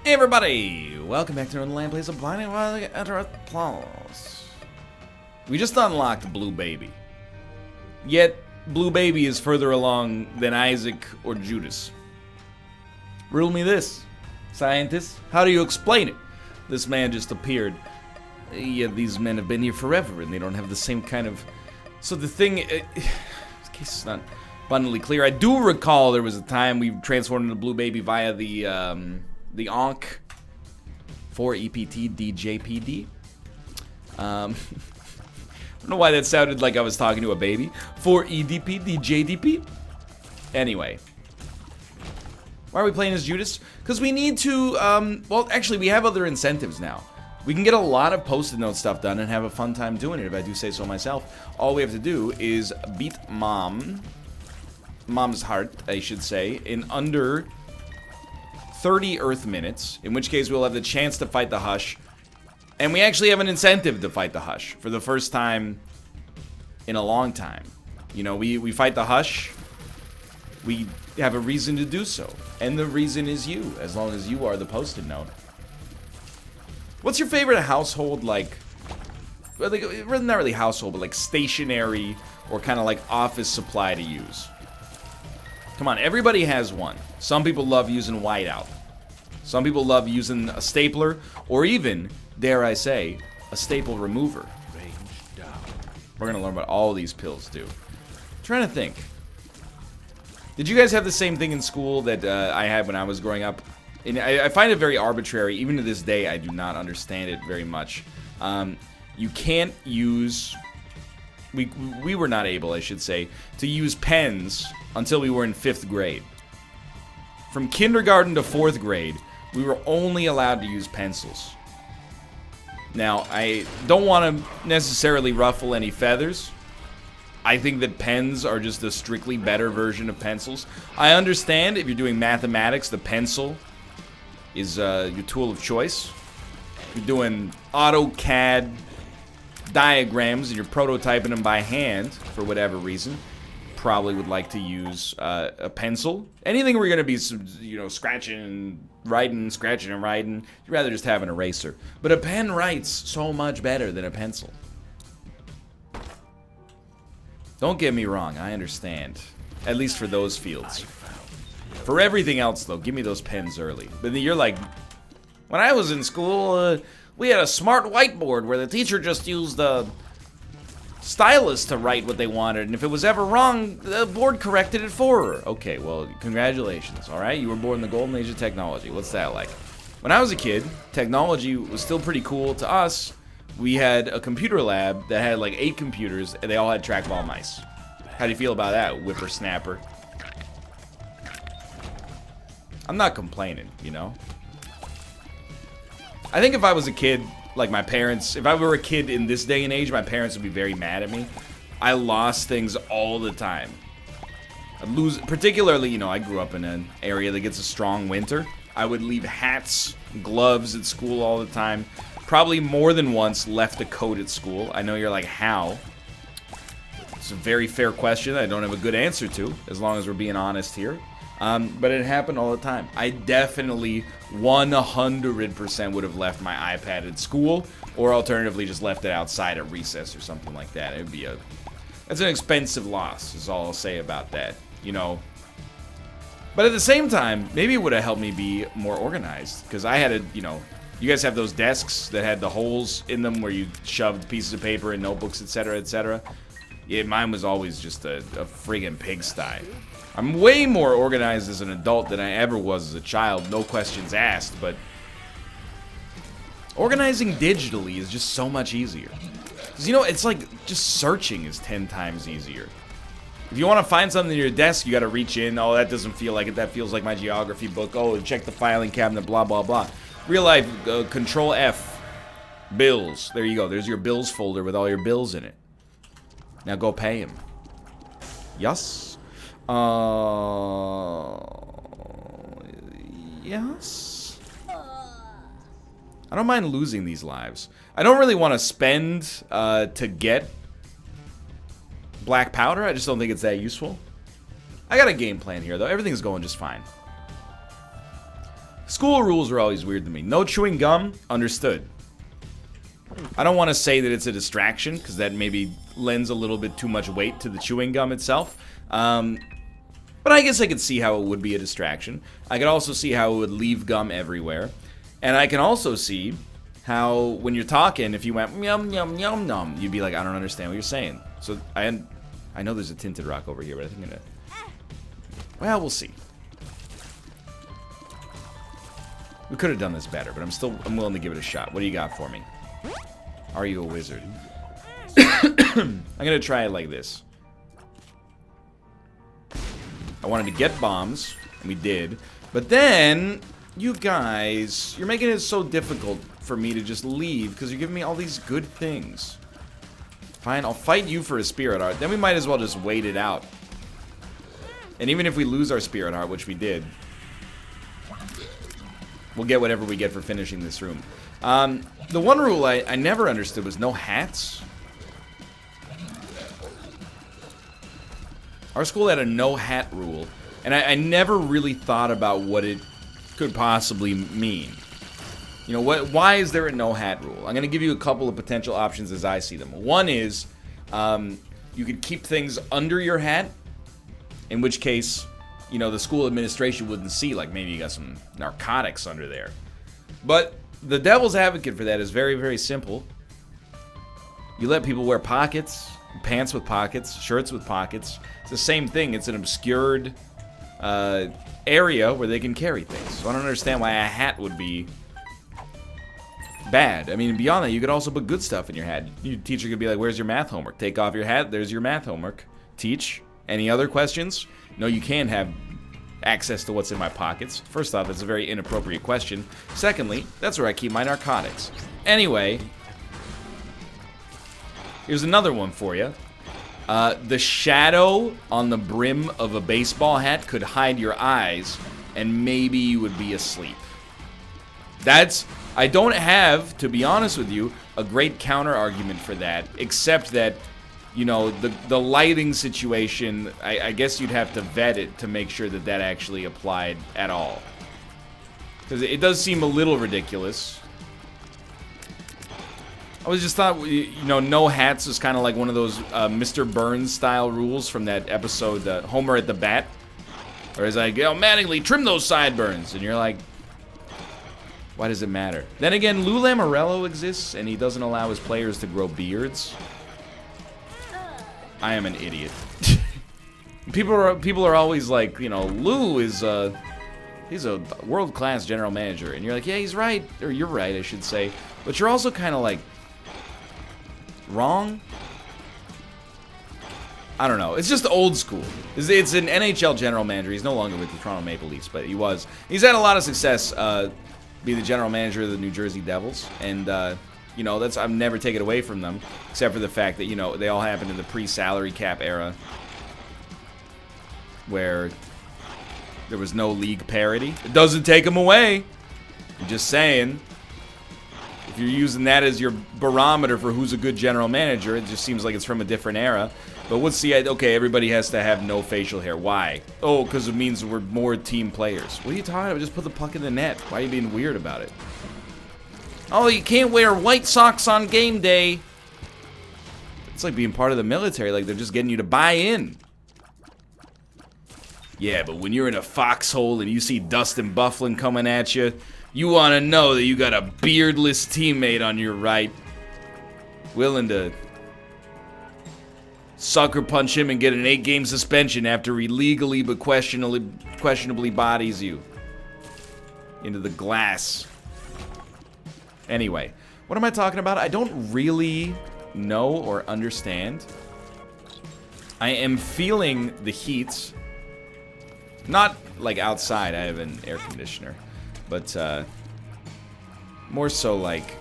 Hey everybody! Welcome back to Northernlion Plays a Blinding While Enter Applause. We just unlocked Blue Baby. Yet, Blue Baby is further along than Isaac or Judas. Riddle me this, scientists. How do you explain it? This man just appeared. Yet these men have been here forever and they don't have the same kind of... So the thing... in case it's not abundantly clear, I do recall there was a time we transformed into Blue Baby via the Ankh 4 EPT DJPD. I don't know why that sounded like I was talking to a baby. 4 EDP DJDP. Anyway. Why are we playing as Judas? Because we need to, well, actually, we have other incentives now. We can get a lot of Postit Note stuff done and have a fun time doing it, if I do say so myself. All we have to do is beat Mom's heart, I should say, in under 30 Earth minutes, in which case we'll have the chance to fight the Hush. And we actually have an incentive to fight the Hush for the first time in a long time. You know, we fight the Hush, we have a reason to do so. And the reason is you, as long as you are the Postit Note. What's your favorite household, like, not really household, but like stationary or kind of like office supply to use? Come on, everybody has one. Some people love using whiteout. Some people love using a stapler, or even, dare I say, a staple remover. We're gonna learn what all these pills do. I'm trying to think. Did you guys have the same thing in school that I had when I was growing up? And I find it very arbitrary. Even to this day, I do not understand it very much. You can't use... We were not able, I should say, to use pens until we were in 5th grade. From kindergarten to 4th grade, we were only allowed to use pencils. Now, I don't want to necessarily ruffle any feathers. I think that pens are just a strictly better version of pencils. I understand if you're doing mathematics, the pencil is your tool of choice. If you're doing AutoCAD diagrams and you're prototyping them by hand for whatever reason, probably would like to use a pencil. Anything where you're gonna be, you know, scratching and writing, you'd rather just have an eraser. But a pen writes so much better than a pencil. Don't get me wrong, I understand. At least for those fields. For everything else, though, give me those pens early. But then you're like, when I was in school, we had a smart whiteboard where the teacher just used the stylus to write what they wanted, and if it was ever wrong, the board corrected it for her. Okay, well, congratulations, alright? You were born in the golden age of technology. What's that like? When I was a kid, technology was still pretty cool to us. We had a computer lab that had like 8 computers, and they all had trackball mice. How do you feel about that, whippersnapper? I'm not complaining, you know? I think if I was a kid, like my parents, if I were a kid in this day and age, my parents would be very mad at me. I lost things all the time. I'd lose, particularly, you know, I grew up in an area that gets a strong winter. I would leave hats, gloves at school all the time. Probably more than once left a coat at school. I know you're like, how? It's a very fair question I don't have a good answer to, as long as we're being honest here. But it happened all the time. I definitely 100% would have left my iPad at school, or alternatively just left it outside at recess or something like that. It would be that's an expensive loss, is all I'll say about that, you know. But at the same time, maybe it would have helped me be more organized, because I had you know, you guys have those desks that had the holes in them where you shoved pieces of paper and notebooks, etc., etc. Yeah, mine was always just a friggin' pigsty. I'm way more organized as an adult than I ever was as a child, no questions asked, but organizing digitally is just so much easier. Because, you know, it's like just searching is 10 times easier. If you want to find something in your desk, you got to reach in. Oh, that doesn't feel like it. That feels like my geography book. Oh, check the filing cabinet, blah, blah, blah. Real life, Control F, bills. There you go. There's your bills folder with all your bills in it. Now go pay him. Yes? Yes? I don't mind losing these lives. I don't really want to spend to get black powder. I just don't think it's that useful. I got a game plan here, though. Everything's going just fine. School rules are always weird to me. No chewing gum, understood. I don't want to say that it's a distraction, because that maybe lends a little bit too much weight to the chewing gum itself. But I guess I could see how it would be a distraction. I could also see how it would leave gum everywhere. And I can also see how when you're talking, if you went yum yum yum yum, you'd be like, I don't understand what you're saying. So I know there's a tinted rock over here, but I think I'm gonna... Well, we'll see. We could have done this better, but I'm willing to give it a shot. What do you got for me? Are you a wizard? I'm gonna try it like this. I wanted to get bombs, and we did. But then, you guys, you're making it so difficult for me to just leave, because you're giving me all these good things. Fine, I'll fight you for a spirit heart. Then we might as well just wait it out. And even if we lose our spirit heart, which we did, we'll get whatever we get for finishing this room. The one rule I never understood was no hats. Our school had a no hat rule, and I never really thought about what it could possibly mean. You know, why is there a no hat rule? I'm going to give you a couple of potential options as I see them. One is you could keep things under your hat, in which case, you know, the school administration wouldn't see, like maybe you got some narcotics under there. But the devil's advocate for that is very, very simple. You let people wear pockets, pants with pockets, shirts with pockets. It's the same thing. It's an obscured area where they can carry things. So I don't understand why a hat would be bad. I mean, beyond that, you could also put good stuff in your hat. Your teacher could be like, where's your math homework? Take off your hat, there's your math homework. Teach. Any other questions? No, you can have access to what's in my pockets. First off, that's a very inappropriate question. Secondly, that's where I keep my narcotics. Anyway, here's another one for you. The shadow on the brim of a baseball hat could hide your eyes, and maybe you would be asleep. I don't have, to be honest with you, a great counter argument for that, except that, you know, the lighting situation, I guess you'd have to vet it to make sure that that actually applied at all. Because it does seem a little ridiculous. I was just thought, you know, no hats is kind of like one of those Mr. Burns style rules from that episode, Homer at the Bat. Where he's like, yo, Mattingly, trim those sideburns. And you're like, why does it matter? Then again, Lou Lamoriello exists, and he doesn't allow his players to grow beards. I am an idiot. People are always like, you know, Lou is he's a world-class general manager, and you're like, yeah, he's right, or you're right, I should say, but you're also kind of like wrong. I don't know. It's just old school. It's an NHL general manager. He's no longer with the Toronto Maple Leafs, but he was. He's had a lot of success being the general manager of the New Jersey Devils, and you know, I've never taken it away from them, except for the fact that, you know, they all happened in the pre-salary cap era, where there was no league parity. It doesn't take them away. I'm just saying. If you're using that as your barometer for who's a good general manager, it just seems like it's from a different era. But what's the idea? Okay, everybody has to have no facial hair. Why? Oh, because it means we're more team players. What are you talking about? Just put the puck in the net. Why are you being weird about it? Oh, you can't wear white socks on game day. It's like being part of the military. Like, they're just getting you to buy in. Yeah, but when you're in a foxhole and you see Dustin Byfuglien coming at you, you want to know that you got a beardless teammate on your right, willing to sucker punch him and get an 8-game suspension after he legally but questionably bodies you into the glass. Anyway, what am I talking about? I don't really know or understand. I am feeling the heat. Not like outside, I have an air conditioner. But more so like,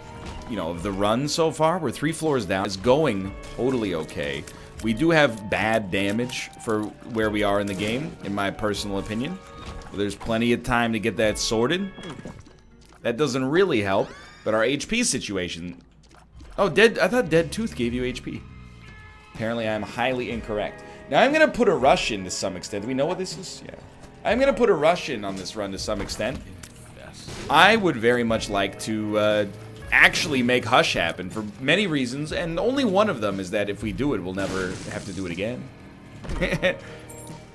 you know, the run so far, we're 3 floors down. It's going totally okay. We do have bad damage for where we are in the game, in my personal opinion. There's plenty of time to get that sorted. That doesn't really help. But our HP situation... Oh, I thought Dead Tooth gave you HP. Apparently I'm highly incorrect. Now I'm going to put a rush in to some extent. Do we know what this is? Yeah. I'm going to put a rush in on this run to some extent. I would very much like to actually make Hush happen for many reasons, and only one of them is that if we do it, we'll never have to do it again.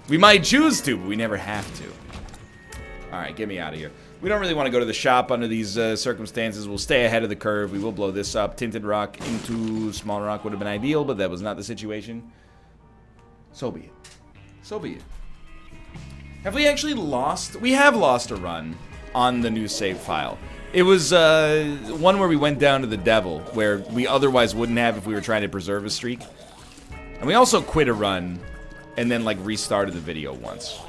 We might choose to, but we never have to. Alright, get me out of here. We don't really want to go to the shop under these circumstances. We'll stay ahead of the curve. We will blow this up. Tinted rock into small rock would have been ideal, but that was not the situation. So be it. So be it. Have we actually lost? We have lost a run on the new save file. It was one where we went down to the devil, where we otherwise wouldn't have if we were trying to preserve a streak. And we also quit a run and then like restarted the video once.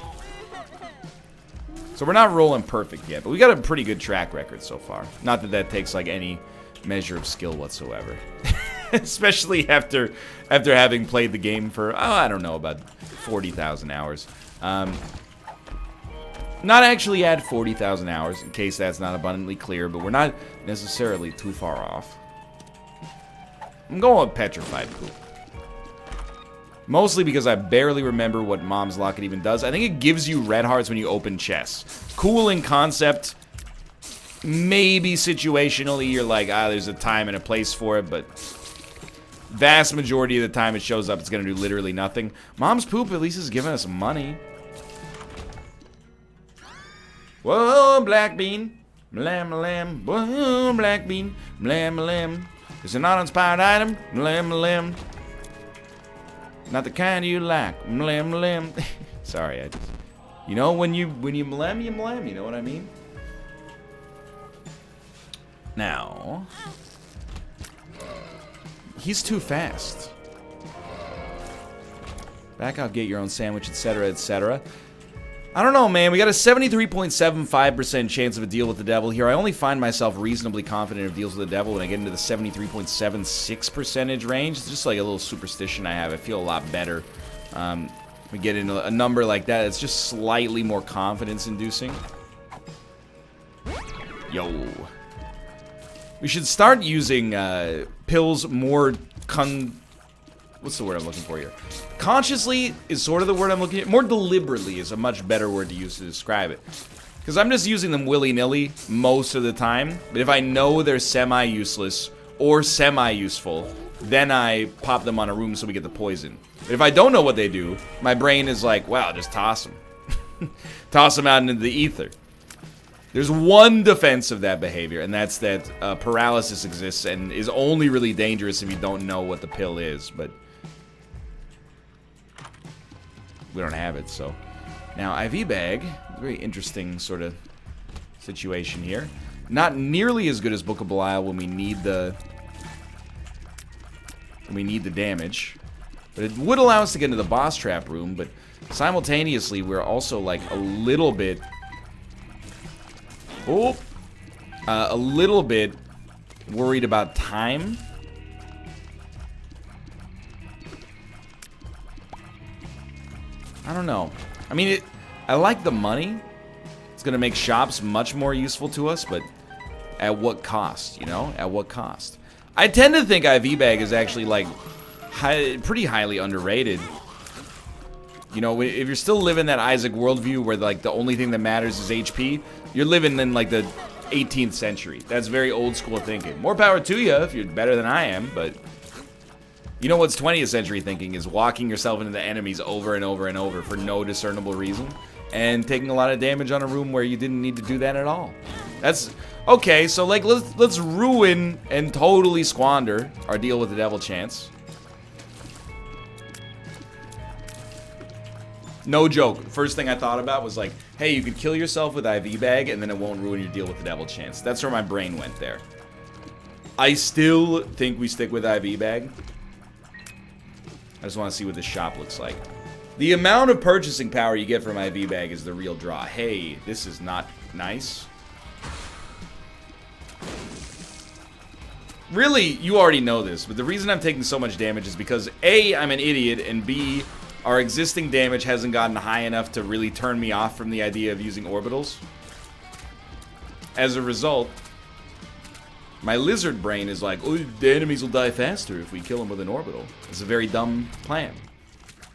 So we're not rolling perfect yet, but we got a pretty good track record so far. Not that that takes like any measure of skill whatsoever. Especially after having played the game for, oh, I don't know, about 40,000 hours. Not actually at 40,000 hours, in case that's not abundantly clear, but we're not necessarily too far off. I'm going with petrified poop. Mostly because I barely remember what Mom's Locket even does. I think it gives you red hearts when you open chests. Cool in concept. Maybe situationally you're like, ah, there's a time and a place for it, but vast majority of the time it shows up, it's gonna do literally nothing. Mom's Poop at least is giving us money. Whoa, black bean. Blam, blam. Whoa, black bean. Blam, blam. It's an uninspired item. Blam, blam. Not the kind you like. Blam, blam. Sorry, I just... You know, when you blam, you blam. You know what I mean? Now... He's too fast. Back out, get your own sandwich, etc., etc. I don't know, man. We got a 73.75% chance of a deal with the devil here. I only find myself reasonably confident of deals with the devil when I get into the 73.76% range. It's just like a little superstition I have. I feel a lot better. We get into a number like that. It's just slightly more confidence-inducing. Yo. We should start using pills more what's the word I'm looking for here? Consciously is sort of the word I'm looking at. More deliberately is a much better word to use to describe it. Because I'm just using them willy-nilly most of the time. But if I know they're semi-useless or semi-useful, then I pop them on a room so we get the poison. But if I don't know what they do, my brain is like, wow, just toss them. Toss them out into the ether. There's one defense of that behavior, and that's that paralysis exists and is only really dangerous if you don't know what the pill is, but we don't have it, so. Now, IV bag, very interesting sort of situation here. Not nearly as good as Book of Belial when we need the damage, but it would allow us to get into the boss trap room, but simultaneously we're also like a little bit worried about time. I don't know. I mean, I like the money. It's going to make shops much more useful to us, but at what cost, you know? At what cost? I tend to think IV bag is actually, like, pretty highly underrated. You know, if you're still living that Isaac worldview where, like, the only thing that matters is HP, you're living in, like, the 18th century. That's very old school thinking. More power to you if you're better than I am, but... You know what's 20th century thinking is walking yourself into the enemies over and over and over for no discernible reason, and taking a lot of damage on a room where you didn't need to do that at all. That's... Okay, so, like, let's ruin and totally squander our deal with the devil chance. No joke. First thing I thought about was like, hey, you could kill yourself with IV bag and then it won't ruin your deal with the devil chance. That's where my brain went there. I still think we stick with IV bag. I just want to see what this shop looks like. The amount of purchasing power you get from IV bag is the real draw. Hey, this is not nice. Really, you already know this, but the reason I'm taking so much damage is because A, I'm an idiot, and B, our existing damage hasn't gotten high enough to really turn me off from the idea of using orbitals. As a result, my lizard brain is like, oh, the enemies will die faster if we kill them with an orbital. It's a very dumb plan.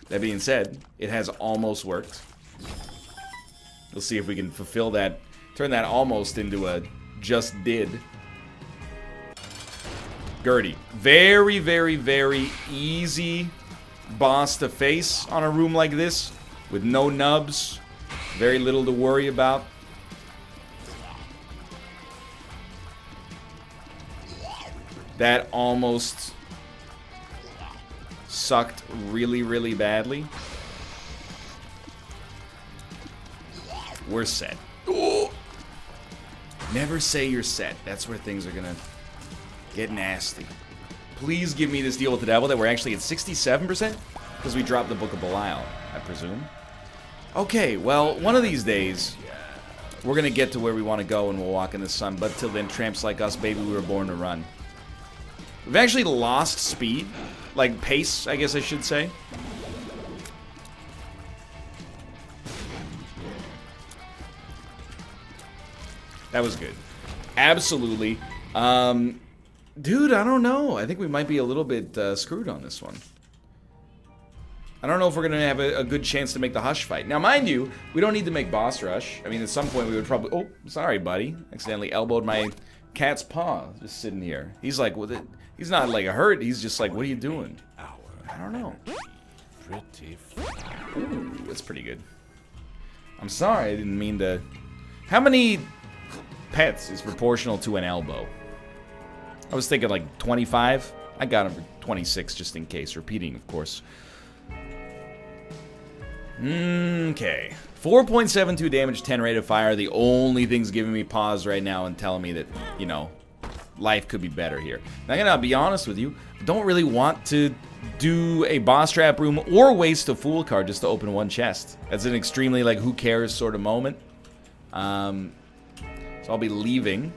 That being said, it has almost worked. We'll see if we can fulfill that Turn that almost into a just did. Gertie. Very, very, very easy boss to face on a room like this. With no nubs. Very little to worry about. That almost sucked really, really badly. We're set. Ooh. Never say you're set. That's where things are gonna get nasty. Please give me this deal with the devil that we're actually at 67%? Because we dropped the Book of Belial, I presume. Okay, well, one of these days, we're gonna get to where we want to go and we'll walk in the sun. But till then, tramps like us, baby, we were born to run. We've actually lost speed. Like, pace, I guess I should say. That was good. Absolutely. Dude, I don't know. I think we might be a little bit screwed on this one. I don't know if we're going to have a good chance to make the Hush fight. Now, mind you, we don't need to make boss rush. I mean, at some point we would probably... Oh, sorry, buddy. Accidentally elbowed my cat's paw just sitting here. He's like, with it. He's not like hurt. He's just like, what are you doing? I don't know. Ooh, that's pretty good. I'm sorry. I didn't mean to... How many pets is proportional to an elbow? I was thinking like 25. I got him for 26 just in case. Repeating, of course. Okay. 4.72 damage, 10 rate of fire. The only thing's giving me pause right now and telling me that, you know, life could be better here. Now, I'm gonna be honest with you. I don't really want to do a boss trap room or waste a fool card just to open one chest. That's an extremely, like, who cares sort of moment. So I'll be leaving.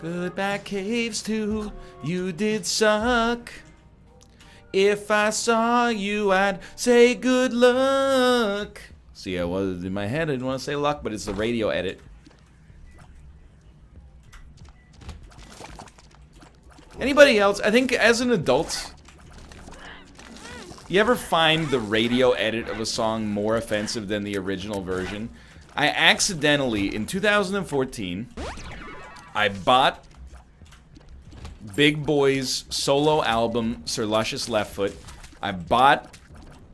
Goodbye, caves, too. You did suck. If I saw you, I'd say good luck. See, I was in my head. I didn't want to say luck, but it's the radio edit. Anybody else? I think as an adult, you ever find the radio edit of a song more offensive than the original version? I accidentally, in 2014, I bought Big Boy's solo album, Sir Luscious Left Foot. I bought,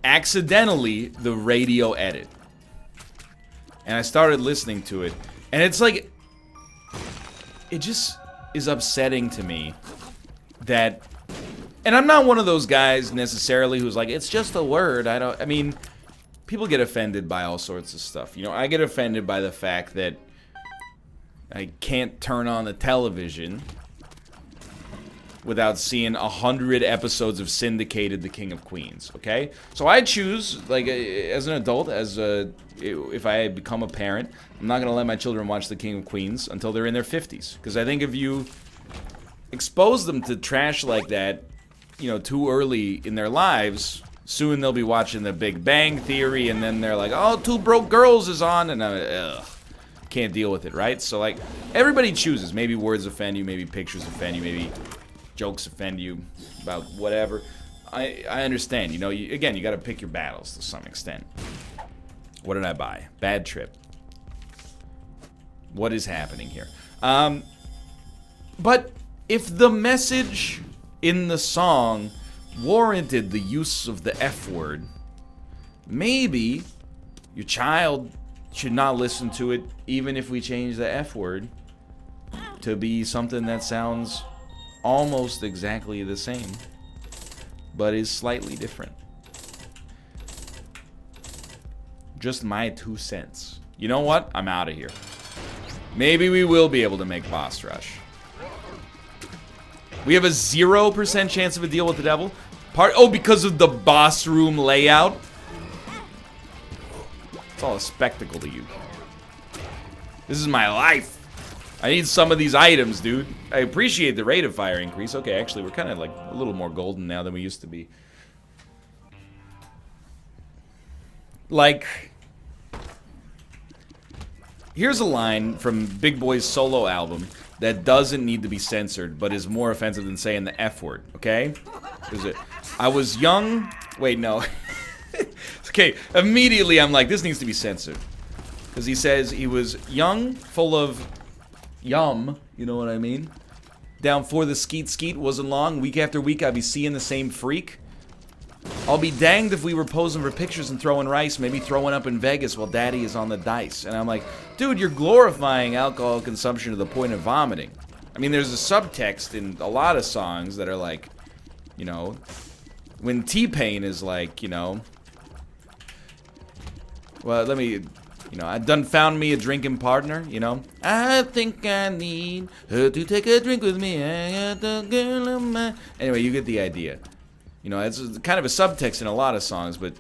accidentally, the radio edit. And I started listening to it. And it's like, it just is upsetting to me that, and I'm not one of those guys necessarily who's like, it's just a word. I mean, people get offended by all sorts of stuff. You know, I get offended by the fact that I can't turn on the television without seeing 100 episodes of syndicated The King of Queens, okay? So I choose, like, as an adult, if I become a parent, I'm not going to let my children watch The King of Queens until they're in their 50s. Because I think if you expose them to trash like that, you know, too early in their lives, soon they'll be watching The Big Bang Theory, and then they're like, oh, Two Broke Girls is on, and ugh, can't deal with it, right? So, like, everybody chooses. Maybe words offend you, maybe pictures offend you, maybe jokes offend you about whatever. I understand. You know, again, you got to pick your battles to some extent. What did I buy? Bad trip. What is happening here? But if the message in the song warranted the use of the F word, maybe your child should not listen to it, even if we change the F word to be something that sounds almost exactly the same, but is slightly different. Just my 2 cents. You know what? I'm out of here. Maybe we will be able to make boss rush. We have a 0% chance of a deal with the devil. Oh, because of the boss room layout? It's all a spectacle to you. This is my life. I need some of these items, dude. I appreciate the rate of fire increase. Okay, actually, we're kind of like a little more golden now than we used to be. Like, here's a line from Big Boy's solo album that doesn't need to be censored, but is more offensive than saying the F word, okay? Is it? I was young. Wait, no. Okay, immediately I'm like, this needs to be censored. Because he says he was young, full of yum, you know what I mean? Down for the skeet skeet, wasn't long. Week after week, I'd be seeing the same freak. I'll be danged if we were posing for pictures and throwing rice, maybe throwing up in Vegas while daddy is on the dice. And I'm like, dude, you're glorifying alcohol consumption to the point of vomiting. I mean, there's a subtext in a lot of songs that are like, you know, when T-Pain is like, you know, well, let me, you know, I done found me a drinking partner, you know. I think I need her to take a drink with me. I got the girl of mine. Anyway, you get the idea. You know, it's kind of a subtext in a lot of songs, but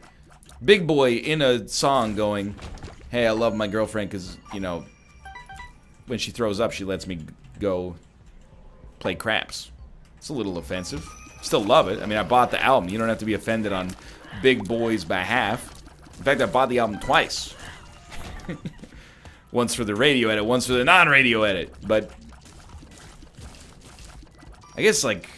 Big Boy in a song going, hey, I love my girlfriend because, you know, when she throws up, she lets me go play craps. It's a little offensive. Still love it. I mean, I bought the album. You don't have to be offended on Big Boy's behalf. In fact, I bought the album twice. Once for the radio edit, once for the non-radio edit. But I guess, like,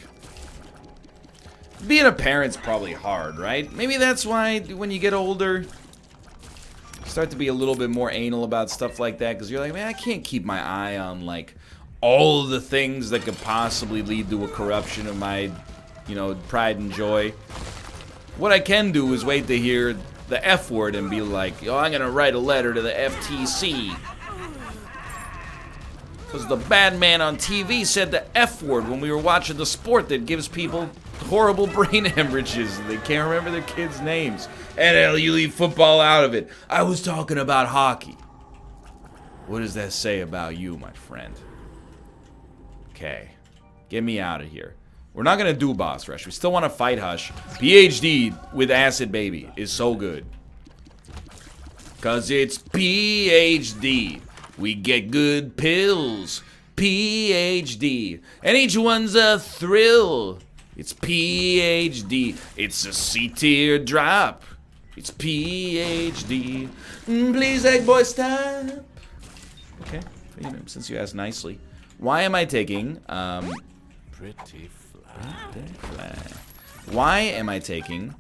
being a parent's probably hard, right? Maybe that's why when you get older, you start to be a little bit more anal about stuff like that. Because you're like, man, I can't keep my eye on, like, all of the things that could possibly lead to a corruption of my, you know, pride and joy. What I can do is wait to hear the F word and be like, yo, I'm gonna write a letter to the FTC. Because the bad man on TV said the F word when we were watching the sport that gives people horrible brain hemorrhages and they can't remember their kids' names. And hell, you leave football out of it. I was talking about hockey. What does that say about you, my friend? Okay, get me out of here. We're not gonna do Boss Rush. We still want to fight Hush. PhD with Acid Baby is so good. Cause it's PhD. We get good pills. PhD. And each one's a thrill. It's PhD. It's a C-tier drop. It's PhD. Please, egg boy, stop. Okay, you know, since you asked nicely. Why am I taking, Pretty fly. Why am I taking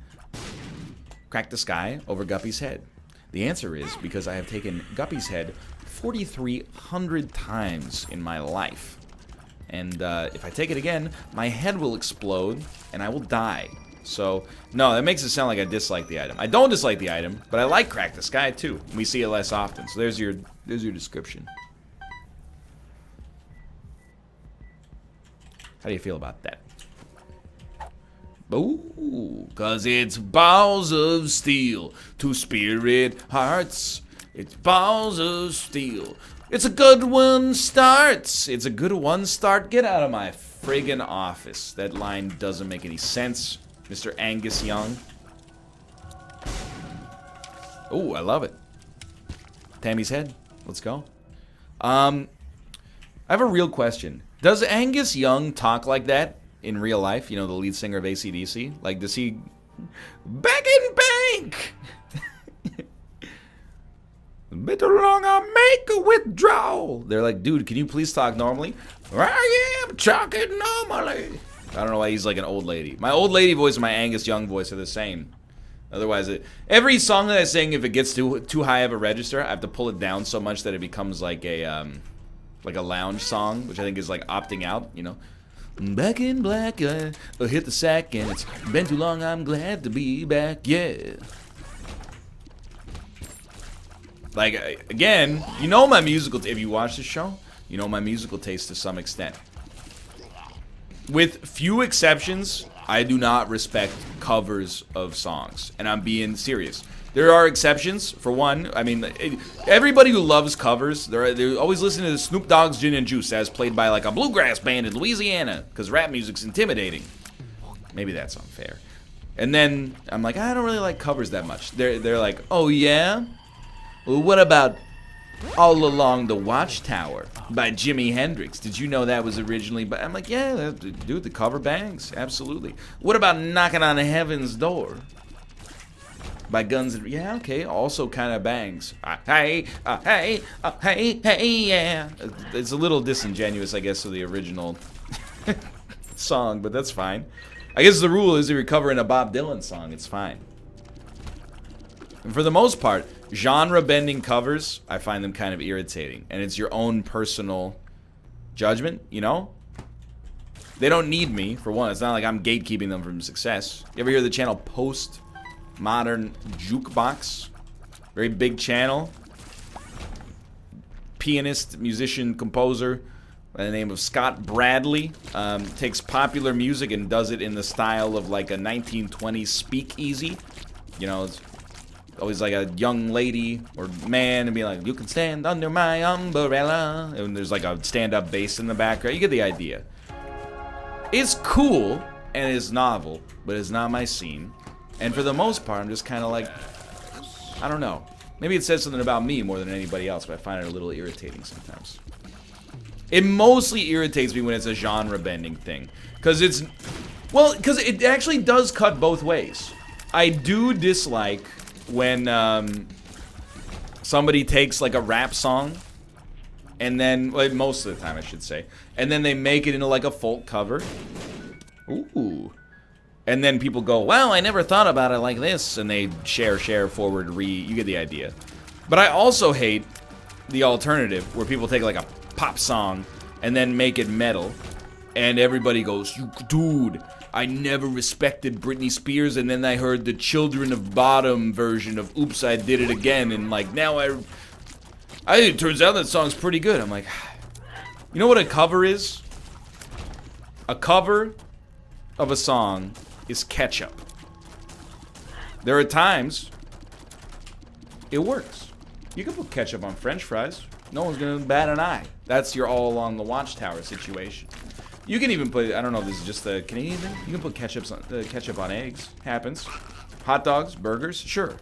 Crack the Sky over Guppy's Head? The answer is because I have taken Guppy's Head 4,300 times in my life. And if I take it again, my head will explode and I will die. So, no, that makes it sound like I dislike the item. I don't dislike the item, but I like Crack the Sky too. We see it less often. So there's your description. How do you feel about that? Ooh, cause it's balls of steel to spirit hearts. It's balls of steel. It's a good one starts. It's a good one start. Get out of my friggin' office. That line doesn't make any sense, Mr. Angus Young. Ooh, I love it. Tammy's head. Let's go. I have a real question. Does Angus Young talk like that in real life? You know, the lead singer of AC/DC? Like, does he... Back in bank! Better longer make a withdrawal. They're like, dude, can you please talk normally? I am talking normally. I don't know why he's like an old lady. My old lady voice and my Angus Young voice are the same. Otherwise, every song that I sing, if it gets too high of a register, I have to pull it down so much that it becomes like a lounge song, which I think is like opting out, you know. Back in black, I hit the sack and it's been too long, I'm glad to be back, yeah. Like, again, you know my musical, if you watch the show, you know my musical taste to some extent. With few exceptions, I do not respect covers of songs, and I'm being serious. There are exceptions. For one, I mean, everybody who loves covers, they're always listening to Snoop Dogg's Gin and Juice as played by like a bluegrass band in Louisiana, because rap music's intimidating. Maybe that's unfair. And then I'm like, I don't really like covers that much. They're like, oh yeah? Well, what about All Along the Watchtower by Jimi Hendrix? Did you know that was originally by... I'm like, yeah, dude, the cover bangs, absolutely. What about Knocking on Heaven's Door by Guns N' Yeah, okay, also kind of bangs. Hey, yeah. It's a little disingenuous, I guess, to the original song, but that's fine. I guess the rule is if you're covering a Bob Dylan song, it's fine. And for the most part, genre-bending covers, I find them kind of irritating. And it's your own personal judgment, you know? They don't need me, for one. It's not like I'm gatekeeping them from success. You ever hear the channel Postmodern Jukebox? Very big channel. Pianist, musician, composer by the name of Scott Bradley. Takes popular music and does it in the style of like a 1920s speakeasy. You know, it's always like a young lady or man and be like, you can stand under my umbrella. And there's like a stand-up bass in the background. You get the idea. It's cool and it's novel, but it's not my scene. And for the most part, I'm just kind of like, I don't know. Maybe it says something about me more than anybody else, but I find it a little irritating sometimes. It mostly irritates me when it's a genre-bending thing. Because it's... Well, because it actually does cut both ways. I do dislike when somebody takes like a rap song and then, well, most of the time I should say, and then they make it into like a folk cover. Ooh. And then people go, well, I never thought about it like this, and they share, forward, you get the idea. But I also hate the alternative, where people take like a pop song and then make it metal, and everybody goes, dude, I never respected Britney Spears, and then I heard the Children of Bottom version of Oops, I Did It Again, and like, now it turns out that song's pretty good. I'm like, you know what a cover is? A cover of a song is ketchup. There are times it works. You can put ketchup on French fries. No one's gonna bat an eye. That's your all along the watchtower situation. You can even put, I don't know if this is just the Canadian thing. You can put ketchup on eggs. Happens. Hot dogs, burgers, sure.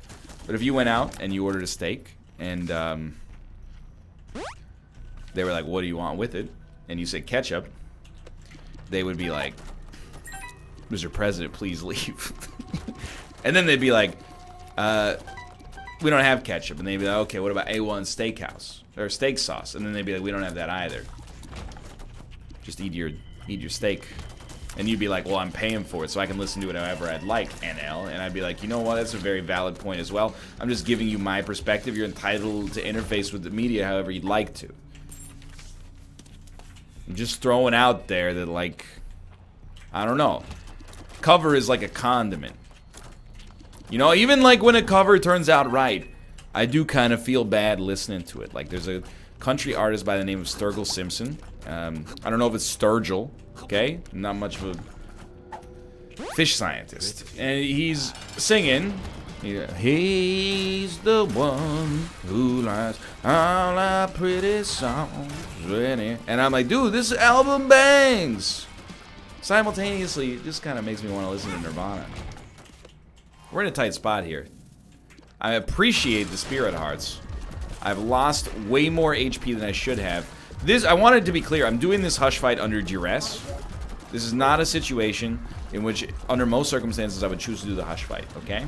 But if you went out and you ordered a steak and they were like, what do you want with it? And you said ketchup, they would be like, Mr. President, please leave. And then they'd be like, we don't have ketchup. And they'd be like, okay, what about A1 Steakhouse? Or steak sauce. And then they'd be like, we don't have that either. Just eat your steak. And you'd be like, well, I'm paying for it, so I can listen to it however I'd like, NL. And I'd be like, you know what, that's a very valid point as well. I'm just giving you my perspective. You're entitled to interface with the media however you'd like to. I'm just throwing out there that, like, I don't know. Cover is like a condiment. You know, even like when a cover turns out right, I do kind of feel bad listening to it. Like, there's a country artist by the name of Sturgill Simpson. I don't know if it's Sturgill, okay? I'm not much of a fish scientist. And he's singing, he's the one who likes all our pretty songs. And I'm like, dude, this album bangs! Simultaneously, it just kind of makes me want to listen to Nirvana. We're in a tight spot here. I appreciate the Spirit Hearts. I've lost way more HP than I should have. I wanted to be clear, I'm doing this hush fight under duress. This is not a situation in which, under most circumstances, I would choose to do the hush fight, okay?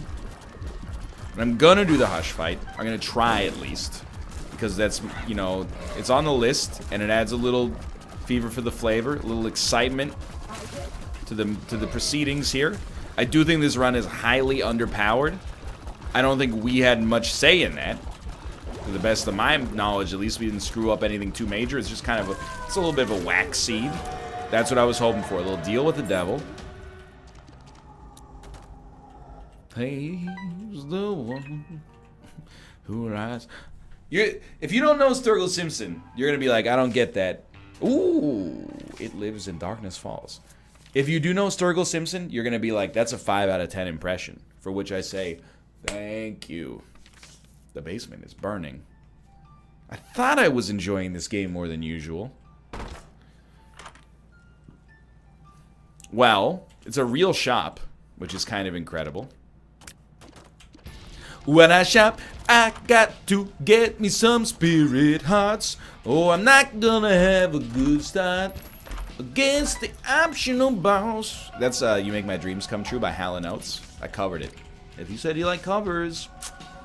And I'm gonna do the hush fight. I'm gonna try at least. Because that's, you know, it's on the list, and it adds a little fever for the flavor, a little excitement to the proceedings here. I do think this run is highly underpowered. I don't think we had much say in that. To the best of my knowledge, at least we didn't screw up anything too major. It's just kind of it's a little bit of a whack seed. That's what I was hoping for. A little deal with the devil. He's the one who rides. If you don't know Sturgill Simpson, you're gonna be like, I don't get that. Ooh, It Lives in Darkness Falls. If you do know Sturgill Simpson, you're gonna be like, that's a 5 out of 10 impression. For which I say, thank you. The basement is burning. I thought I was enjoying this game more than usual. Well, it's a real shop, which is kind of incredible. When I shop, I got to get me some Spirit Hearts. Oh, I'm not gonna have a good start against the optional boss. That's You Make My Dreams Come True by Hall & Oates. I covered it. If you said you like covers,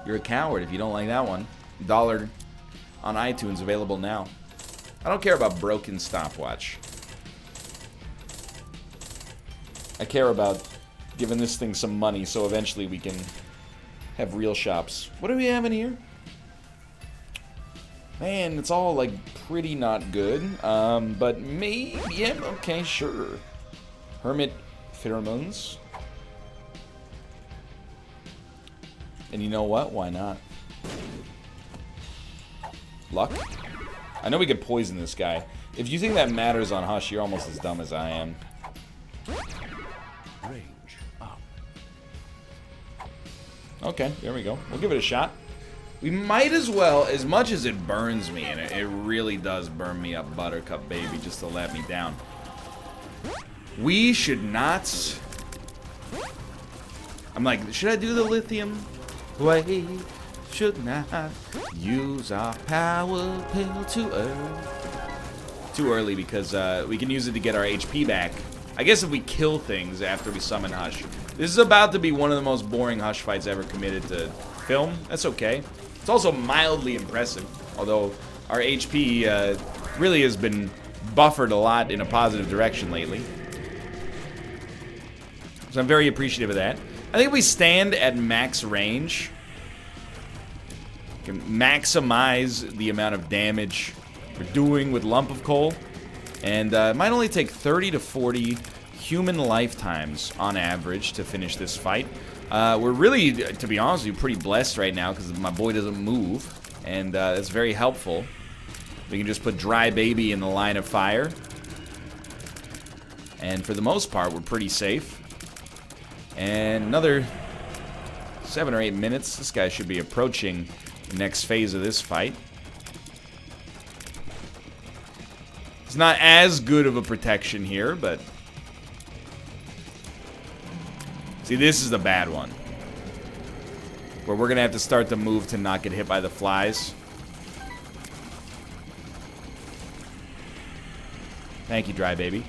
you're a coward if you don't like that one. $1 on iTunes, available now. I don't care about Broken Stopwatch. I care about giving this thing some money so eventually we can have real shops. What do we have in here? Man, it's all like pretty not good. But maybe, yeah, okay, sure. Hermit pheromones. And you know what? Why not? Luck? I know we could poison this guy. If you think that matters on Hush, you're almost as dumb as I am. Range up. Okay, there we go. We'll give it a shot. We might as well, as much as it burns me, and it really does burn me up, Buttercup baby, just to let me down. We should not... I'm like, should I do the lithium? Wait, should not use our power pill too early. Too early because we can use it to get our HP back. I guess if we kill things after we summon Hush. This is about to be one of the most boring Hush fights ever committed to film. That's okay. It's also mildly impressive, although our HP really has been buffered a lot in a positive direction lately. So I'm very appreciative of that. I think if we stand at max range, we can maximize the amount of damage we're doing with Lump of Coal. And it might only take 30 to 40 human lifetimes on average to finish this fight. We're really, to be honest with you, pretty blessed right now because my boy doesn't move. And that's very helpful. We can just put Dry Baby in the line of fire. And for the most part, we're pretty safe. And another 7 or 8 minutes. This guy should be approaching the next phase of this fight. It's not as good of a protection here, but... See, this is the bad one. Where we're going to have to start the move to not get hit by the flies. Thank you, Dry Baby.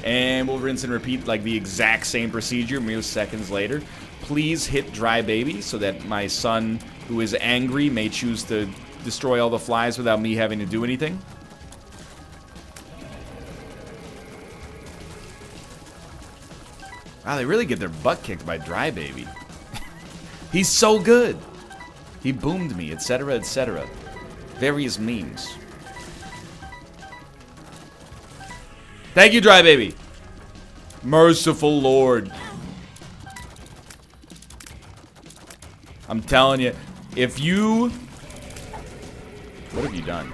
And we'll rinse and repeat like the exact same procedure mere seconds later. Please hit Dry Baby so that my son, who is angry, may choose to destroy all the flies without me having to do anything. Wow, they really get their butt kicked by Dry Baby. He's so good. He boomed me, etc., etc. Various memes. Thank you, Dry Baby. Merciful Lord. I'm telling you, if you... What have you done?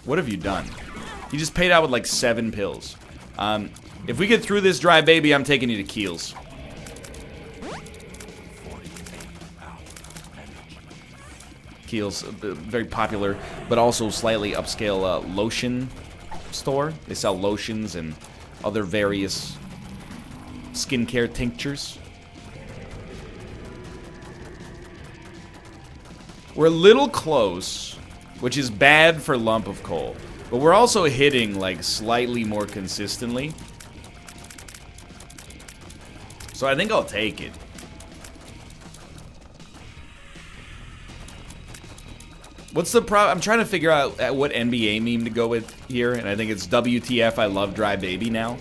What have you done? He just paid out with like 7 pills. If we get through this Dry Baby, I'm taking you to Keels. Keels, very popular, but also slightly upscale lotion store. They sell lotions and other various skincare tinctures. We're a little close, which is bad for Lump of Coal, but we're also hitting like slightly more consistently. So I think I'll take it. What's the problem? I'm trying to figure out what NBA meme to go with here, and I think it's WTF, I love Dry Baby now.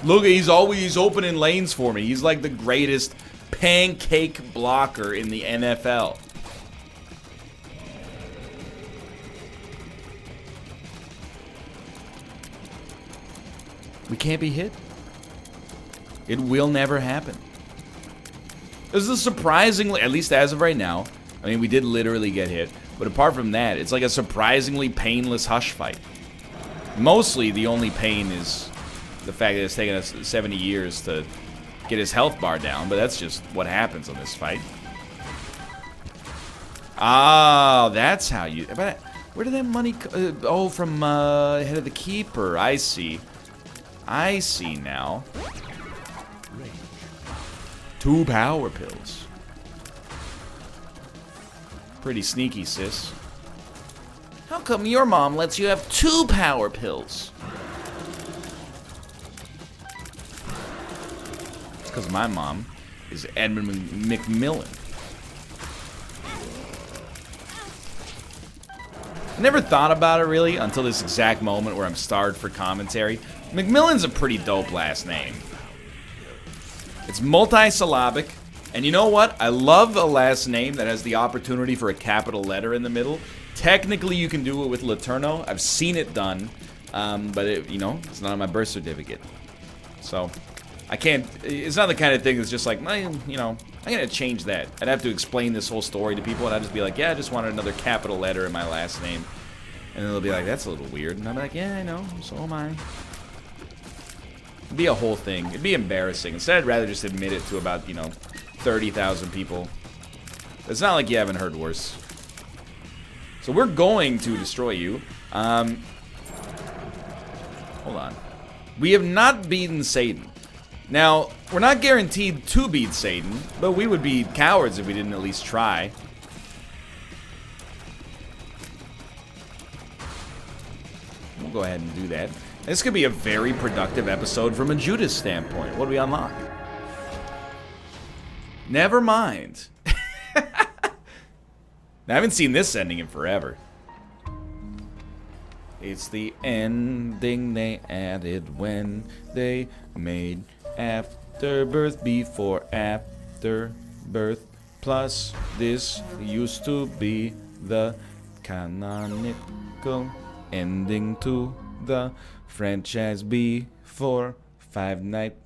Look, he's always opening lanes for me. He's like the greatest pancake blocker in the NFL. We can't be hit. It will never happen. This is surprisingly, at least as of right now, I mean, we did literally get hit, but apart from that, it's like a surprisingly painless Hush fight. Mostly, the only pain is the fact that it's taken us 70 years to get his health bar down, but that's just what happens on this fight. Ah, that's how you... But where did that money... oh, from Head of the Keeper. I see. I see now. 2 power pills. Pretty sneaky, sis. How come your mom lets you have 2 power pills? It's because my mom is Edmund McMillan. I never thought about it really until this exact moment where I'm starved for commentary. McMillan's a pretty dope last name. It's multi-syllabic. And you know what? I love a last name that has the opportunity for a capital letter in the middle. Technically, you can do it with Laterno. I've seen it done. But, you know, it's not on my birth certificate. So, I can't... It's not the kind of thing that's just like, you know, I'm going to change that. I'd have to explain this whole story to people, and I'd just be like, yeah, I just wanted another capital letter in my last name. And then they'll be like, that's a little weird. And I'm like, yeah, I know. So am I. It'd be a whole thing. It'd be embarrassing. Instead, I'd rather just admit it to about, you know, 30,000 people. It's not like you haven't heard worse. So we're going to destroy you. Hold on. We have not beaten Satan. Now, we're not guaranteed to beat Satan, but we would be cowards if we didn't at least try. We'll go ahead and do that. This could be a very productive episode from a Judas standpoint. What do we unlock? Never mind. I haven't seen this ending in forever. It's the ending they added when they made Afterbirth before Afterbirth. Plus, this used to be the canonical ending to the franchise before Five Nights.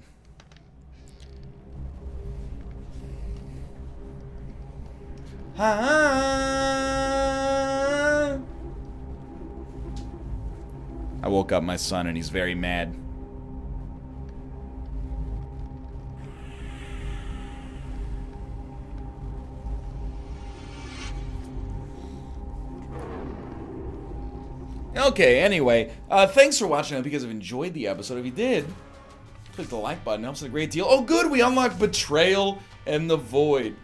I woke up my son and he's very mad. Okay, anyway, thanks for watching. I hope you guys have enjoyed the episode. If you did, click the like button. It helps a great deal. Oh, good, we unlocked Betrayal and the Void.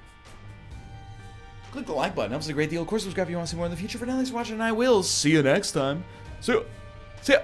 Click the like button. It helps a great deal. Of course, subscribe if you want to see more in the future. For now, thanks for watching, and I will see you next time. See ya.